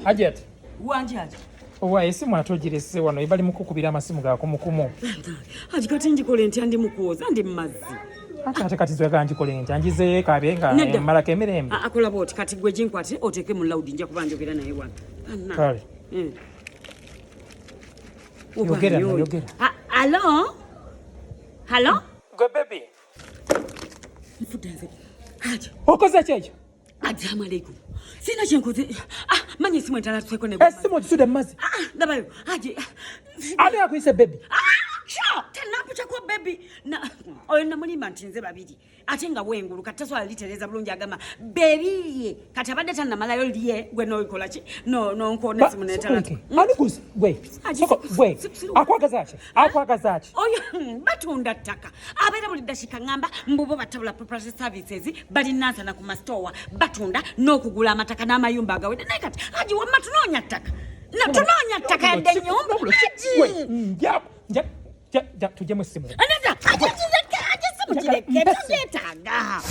Hajat. Wanjaji. Owa esimu atogirese wano ibali mukukubira amasimu gaako mukumu. Haji kati njikole nti andi mukoza andi mmazi. Ate kati zwe kanjikole nti anjize kabenga malaka emirembe. Akola boti kati gwe jinkwati oteke mu loud nja kubanjogera naye wana. Kale. Yogera. Hello? Hello? Go baby. Mfudaze. Haji. Okoza checho. Assalamu alaikum. Sina chenkoze. Manye simu entala tweko ne. Simu tsude mazi. Dabayo. Haji. Ani akwise baby. Sure. Tena kucha kwa baby. Na oyo namulimba ntinze babiri. Ate nga wengulu kataswa alitereza bulungi agama. Baby. Kati abadde tanna malayo liye gwe no ikola ki. No nkona simu netala. Ani kusi. Gwe. Akwagaza ki. Oyo batunda ttaka. Abeera buli dashika ngamba mbubo batabula property services bali nansa na ku store batunda n'okugula amataka n'amayumba agawedde naye kati Haji wamma tunoonya ttaka. Na tunoonya ttaka yadde ennyumba. Tujje mu simu. Anata, Haji simu kireke, tuzetaga.